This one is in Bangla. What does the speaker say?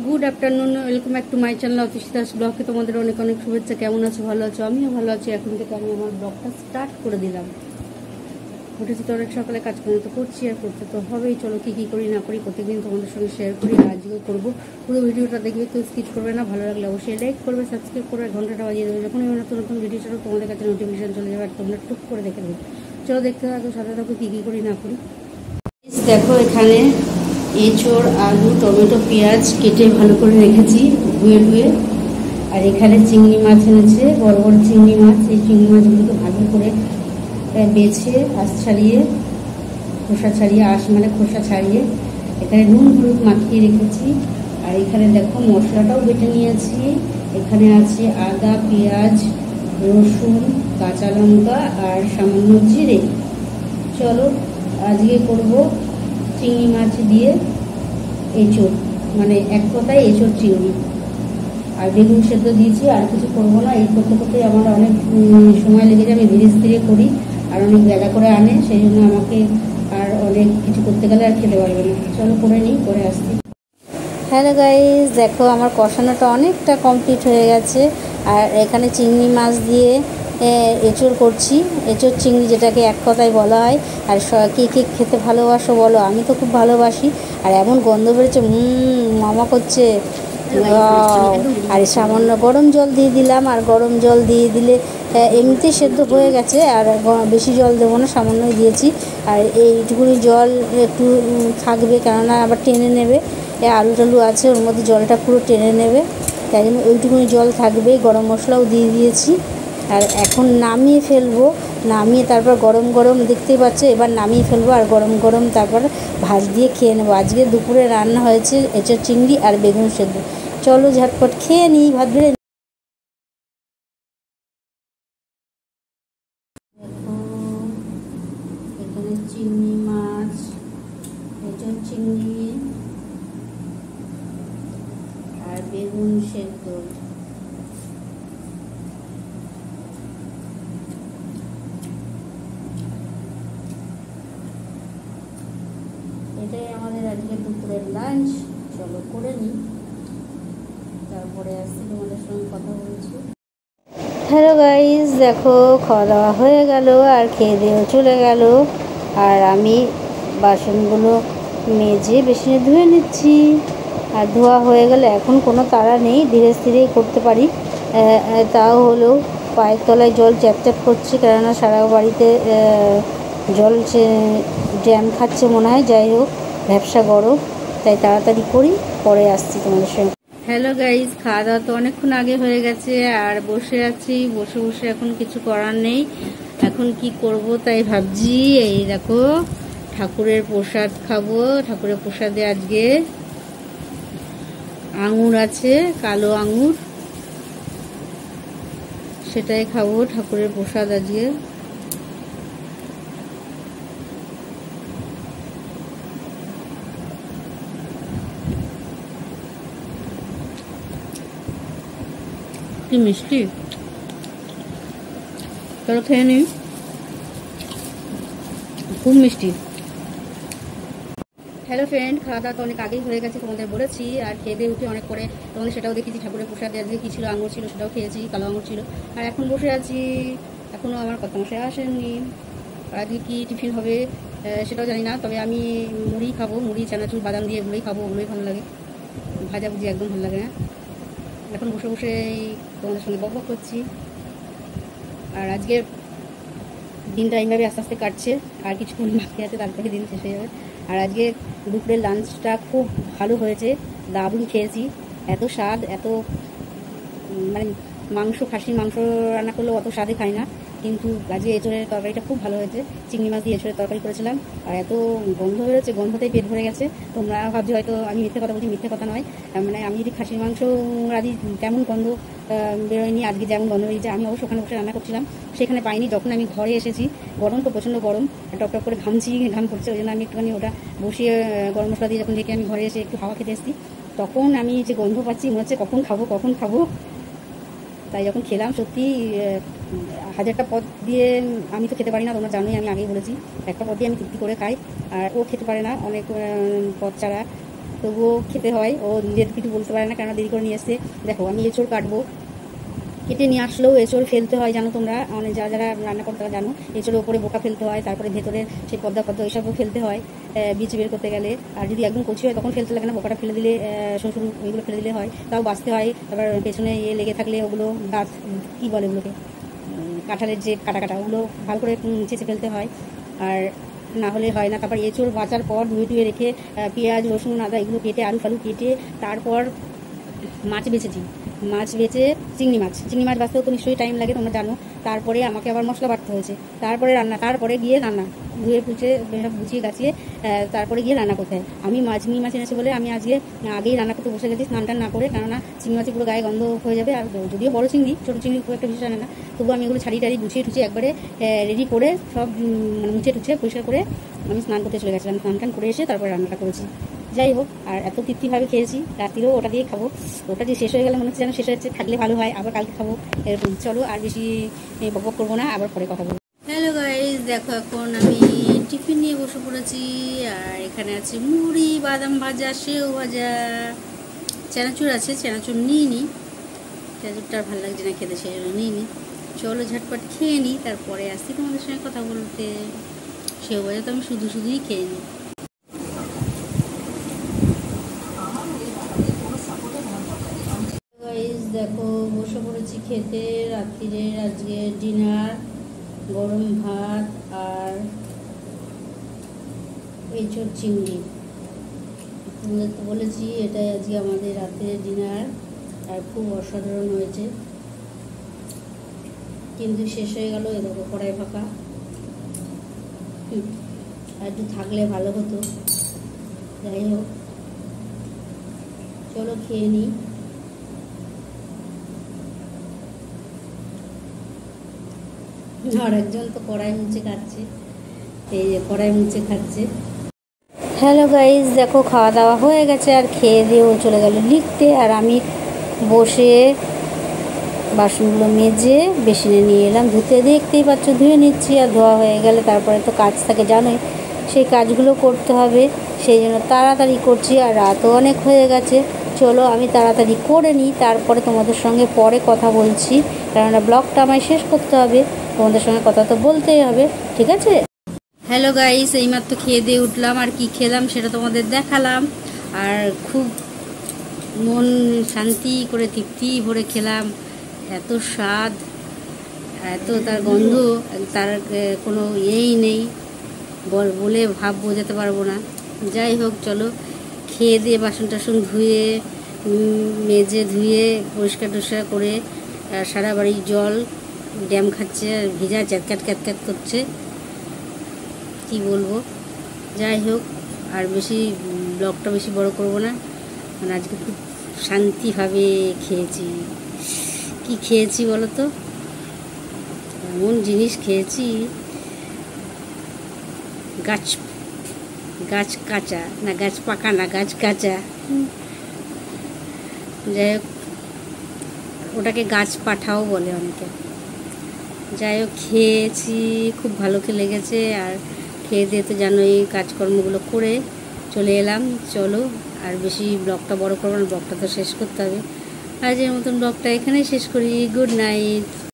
Good afternoon, welcome back to my channel অতিশিতাস ব্লগে তোমাদের অনেক অনেক শুভেচ্ছা। কেমন আছো? ভালো আছো? আমিও ভালো আছি। এখন থেকে আমি আমার ব্লগটা স্টার্ট করে দিলাম। উঠেছি তো অনেক সকালে, কাজকর্ম তো করছি আর করতে তো হবেই। চলো কী কী করি না করি প্রত্যেকদিন তোমাদের সঙ্গে শেয়ার করি, আজকেও করবো। পুরো ভিডিওটা দেখবে, কেউ স্কিপ করবে না। ভালো লাগলে অবশ্যই লাইক করবে, সাবস্ক্রাইব করবে, ঘন্টাটা বাজিয়ে দেবে। যখন আমি নতুন নতুন ভিডিও ছাড়ো তোমাদের কাছে নোটিফিকেশন চলে যাবে আর তোমরা টুক করে দেখে দেবে। চলো দেখতে থাকো, সাথে থাকো কী কী করি না করি। দেখো এখানে এঁচোড়, আলু, টমেটো, পেঁয়াজ কেটে ভালো করে রেখেছি ধুয়ে ধুয়ে। আর এখানে চিংড়ি মাছ এনেছে, বড় বড় চিংড়ি মাছ। এই চিংড়ি মাছগুলোকে ভালো করে বেছে আঁশ ছাড়িয়ে, খোসা ছাড়িয়ে, আঁশ মানে খোসা ছাড়িয়ে এখানে নুন হলুদ মাখিয়ে রেখেছি। আর এখানে দেখো মশলাটাও বেটে নিয়েছি। এখানে আছে আদা, পেঁয়াজ, রসুন, কাঁচা লঙ্কা আর সামান্য জিরে। চলো আজকে করব চিংড়ি মাছ দিয়ে এঁচোড়, মানে এক কথায় এঁচোড় চিংড়ি। আর বেগুন সেদ্ধ দিয়েছি, আর কিছু করবো না। এই করতে করতে আমার অনেক সময় লেগে যায়, আমি ধীরে ধীরে করি। আর অনেক বেলা করে আনে, সেই জন্য আমাকে আর অনেক কিছু করতে গেলে আর খেতে পারবে না। চলো করে নিই, করে আসছি। হ্যালো গাইস, দেখো আমার কষানোটা অনেকটা কমপ্লিট হয়ে গেছে। আর এখানে চিংড়ি মাছ দিয়ে এঁচোড় করছি, এঁচোড় চিংড়ি যেটাকে এক কথায় বলা হয়। আর কে কে খেতে ভালোবাসো বলো, আমি তো খুব ভালোবাসি। আর এমন গন্ধ বেরোচ্ছে, মামা করছে। আর সামান্য গরম জল দিয়ে দিলাম। আর গরম জল দিয়ে দিলে এমনিতেই সেদ্ধ হয়ে গেছে, আর বেশি জল দেবো না, সামান্যই দিয়েছি। আর এইটুকুনি জল একটু থাকবে, কেননা আবার টেনে নেবে। আলু টালু আছে, ওর মধ্যে জলটা পুরো টেনে নেবে, তাই জন্য ওইটুকুনি জল থাকবে। গরম মশলাও দিয়ে দিয়েছি। আর এখন নামিয়ে ফেলবো, নামিয়ে তারপর গরম গরম দেখতেই পাচ্ছ, এবার নামিয়ে ফেলবো। আর গরম গরম তারপর ভাত দিয়ে খেয়ে নেবো। আজকে দুপুরে রান্না হয়েছে এঁচোড় চিংড়ি আর বেগুন সেদ্ধ। চলো ঝটপট খেয়ে নিই, ভাত বেড়ে। এখানে চিংড়ি মাছ, এঁচোড় চিংড়ি আর বেগুন সেদ্ধ। এটাই আমাদের আজকে দুপুরের লাঞ্চ। চলো করে নিই, তারপরে আসছি তোমাদের সঙ্গে কথা বলছি। হ্যালো গাইস, দেখো খাওয়া দাওয়া হয়ে গেল আর খেয়ে দিয়েও চলে গেল। আর আমি বাসনগুলো মেজে বেসিনে ধুয়ে নিচ্ছি। আর ধোয়া হয়ে গেলে এখন কোনো তাড়া নেই, ধীরে ধীরেই করতে পারি। তাও হলেও পায়ের তলায় জল চ্যাপ চ্যাপ করছে, কেননা সারা বাড়িতে জল ড্যাম খাচ্ছে মনে হয়। যাই হোক, ব্যবসা গরম, তাই তাড়াতাড়ি করি, পরে আসছি তোমাদের সঙ্গে। হ্যালো গাইস, খাওয়া দাওয়া তো অনেকক্ষণ আগে হয়ে গেছে। আর বসে আছি, বসে বসে এখন কিছু করার নেই। এখন কি করব তাই ভাবছি। এই দেখো ঠাকুরের প্রসাদ খাবো। ঠাকুরের প্রসাদে আজকে আঙুর আছে, কালো আঙুর, সেটাই খাবো ঠাকুরের প্রসাদ আজকে। কি মিষ্টি, চলো খেয়ে নিই। খুব মিষ্টি। হ্যালো ফ্রেন্ড, খাওয়া দাওয়া তো অনেক আগেই হয়ে গেছে, তোমাদের বলেছি। আর খেয়ে দিয়ে উঠে অনেক পরে তোমাদের সেটাও দেখেছি। ঠাকুরের প্রসাদে আজকে কী ছিল, আঙুর ছিল, সেটাও খেয়েছি, কালো আঙুর ছিল। আর এখন বসে আছি, এখনও আমার কত মশাই আসেননি। আজকে কী টিফিন হবে সেটাও জানি না, তবে আমি মুড়ি খাবো। মুড়ি, চানাচুর, বাদাম দিয়ে ওগুলোই খাবো, ওগুলোই ভালো লাগে। ভাজাভুজি একদম ভালো লাগে না। এখন বসে বসে তোমাদের সঙ্গে বক বক করছি। আর আজকে দিনটা এইভাবে আস্তে আস্তে কাটছে, আর কিছুক্ষণ বাকি আছে, তারপরে দিন শেষ হয়ে যাবে। আর আজকে দুপুরের লাঞ্চটা খুব ভালো হয়েছে, দারুণ খেয়েছি। এত স্বাদ, এত মানে মাংস, খাসির মাংস রান্না করলেও অত স্বাদে খাই না, কিন্তু আজকে এঁচোড়ের তরকারিটা খুব ভালো হয়েছে। চিংড়ি মাছ দিয়ে এঁচোড়ের তরকারি করেছিলাম। আর এত গন্ধ বেরোচ্ছে, গন্ধতেই পেট ভরে গেছে। তোমরা ভাবছো হয়তো আমি মিথ্যে কথা বলছি, মিথ্যে কথা নয়। মানে আমি যদি খাসির মাংস আদি তেমন গন্ধ বেরোয়নি, আজকে যেমন গন্ধ হয়েছে। আমি অবশ্য ওখানে বসে রান্না করছিলাম, সেখানে পাইনি। যখন আমি ঘরে এসেছি, গরম তো প্রচণ্ড গরম, টপ টপ করে ঘামছি, ঘাম পড়ছে, ওই জন্য আমি একটুখানি ওটা বসিয়ে গরম মশলা দিয়ে যখন দেখে আমি ঘরে এসে একটু হাওয়া খেতে এসেছি, তখন আমি যে গন্ধ পাচ্ছি, মনে হচ্ছে কখন খাবো কখন খাবো। তাই যখন খেলাম, সত্যি হাজারটা পদ দিয়ে আমি তো খেতে পারি না, তোমরা জানোই, আমি আগেই বলেছি। একটা পদ দিয়ে আমি তৃপ্তি করে খাই, আর ও খেতে পারে না অনেক পদ ছাড়া। তবুও খেতে হয়। ও নিজের কিছু বলতে পারে না, কেন দেরি করে নিয়ে এসছে। দেখো আমি এঁচড় কাটবো, কেটে নিয়ে আসলেও এঁচড় ফেলতে হয়, জানো তোমরা, মানে যারা যারা রান্না করতে তারা জানো। এঁচড়ের ওপরে বোকা ফেলতে হয়, তারপরে ভেতরের সেই পদ্মা পদ্মা ওইসবও ফেলতে হয় বীজ বের করতে গেলে। আর যদি একদম কচি হয় তখন ফেলতে লাগে না, বোকাটা ফেলে দিলে শ্বশুর ওইগুলো ফেলে দিলে হয়, তাও বাঁচতে হয়। তারপর পেছনে লেগে থাকলে ওগুলো দাঁত কী বলে ওগুলোকে, কাঁঠালের যে কাটা কাটা ওগুলো ভালো করে চেঁচে ফেলতে হয়, আর না হলে হয় না। তারপর এঁচড় বাঁচার পর ধুয়ে টুয়ে রেখে পেঁয়াজ রসুন আদা এগুলো কেটে আলু ফালু কেটে তারপর মাছ বেছেছি। মাছ বেচে চিংড়ি মাছ বাঁচতেও তো নিশ্চয়ই টাইম লাগে, তোমরা জানো। তারপরে আমাকে আবার মশলা বাটতে হয়েছে, তারপরে রান্না, তারপরে গিয়ে রান্না, ধুয়ে পুছে সব গুছিয়ে গাছিয়ে তারপরে গিয়ে রান্না করতে হয়। আমি চিংড়ি মাছ এনেছি বলে আমি আজকে আগেই রান্না করতে বসে গেছি, স্নান টান না করে, কেননা চিংড়ি মাছের পুরো গায়ে গন্ধ হয়ে যাবে। আর যদিও বড় চিংড়ি, ছোটো চিংড়ি খুব একটা বেশি জানে না, তবুও আমি এগুলো ছাড়িয়ে গুছিয়ে টুছিয়ে একবারে রেডি করে সব মানে মুছে টুছে পরিষ্কার করে আমি স্নান করতে চলে গেছিলাম। স্নান টান করে এসে তারপরে রান্নাটা করেছি। যাই হোক, আর এত তৃপ্তিভাবে খেয়েছি, রাত্রিরেও ওটা দিয়ে খাবো। ওটা যে শেষ হয়ে গেলে মনে হচ্ছে যেন শেষ হচ্ছে, থাকলে ভালো হয়, আবার কালকে খাবো, এরকম। চলো আর বেশি বকবক করবো না, আবার পরে কথা বলবো। হ্যালো গাইস, দেখো এখন আমি টিফিন নিয়ে বসে পড়েছি। আর এখানে আছে মুড়ি, বাদাম ভাজা, সেও ভাজা, চানাচুর আছে। চানাচুর নিই নি, চানাচুরটা আর ভালো লাগছে না খেতে, সেই জন্য নিই নি। চলো ঝটপট খেয়ে নিই, তারপরে আসছি তোমাদের সঙ্গে কথা বলতে। সেও ভাজা তো আমি শুধুই খেয়ে নিই। দেখো বসে পড়েছি খেতে, রাত্রিরের আজকে ডিনার, গরম ভাত আর এঁচড় চিংড়ি। তোমাদের তো বলেছি এটাই আজকে আমাদের রাত্রের ডিনার, আর খুব অসাধারণ হয়েছে, কিন্তু শেষ হয়ে গেল। এ দেখো কড়াই ফাঁকা, আর একটু থাকলে ভালো হতো। যাই হোক, চলো খেয়ে নিই। আর একজন তো কড়াই মুছে খাচ্ছে, এই যে কড়াই মুছে খাচ্ছে। হ্যালো গাইজ, দেখো খাওয়া দাওয়া হয়ে গেছে, আর খেয়ে দিয়েও চলে গেল লিখতে। আর আমি বসে বাসনগুলো মেজে বেসিনে নিয়ে এলাম ধুতে। দেখতেই পাচ্ছ ধুয়ে নিচ্ছি, আর ধোয়া হয়ে গেলে তারপরে তো কাজ থাকে জানোই, সেই কাজগুলো করতে হবে, সেই জন্য তাড়াতাড়ি করছি। আর রাতও অনেক হয়ে গেছে, চলো আমি তাড়াতাড়ি করে নিই, তারপরে তোমাদের সঙ্গে পরে কথা বলছি, কেননা ব্লগটা আমায় শেষ করতে হবে, তোমাদের সঙ্গে কথা তো বলতেই হবে, ঠিক আছে? হ্যালো গাইস, এইমাত্র খেয়ে দিয়ে উঠলাম, আর কি খেলাম সেটা তোমাদের দেখালাম। আর খুব মন শান্তি করে তৃপ্তি ভরে খেলাম, এত স্বাদ, এত তার গন্ধ, তার কোনো ইয়েই নেই, বলে ভাব বোঝাতে পারবো না। যাই হোক, চলো খেয়ে দিয়ে বাসন টাসন ধুয়ে মেজে ধুয়ে পরিষ্কার টরিষ্কার করে, সারা বাড়ি জল ড্যাম খাচ্ছে, আর ভিজা ক্যাট ক্যাট করছে, কি বলবো। যাই হোক, আর বেশি ব্লগটা বেশি বড় করব না, মানে আজকে খুব শান্তিভাবে খেয়েছি। কি খেয়েছি বলো তো, এমন জিনিস খেয়েছি, গাছ কাঁচা না, গাছ পাকা না, গাছ কাঁচা, যাই হোক ওটাকে গাছ পাঠাও বলে অনেকে। যাই হোক খেয়েছি, খুব ভালো লেগেছে। আর খেয়ে দিয়ে তো জানোই কাজকর্মগুলো করে চলে এলাম। চলো আর বেশি ব্লগটা বড় করবো না, ব্লগটা তো শেষ করতে হবে। আজকের মতন ব্লগটা এখানেই শেষ করি। Good night.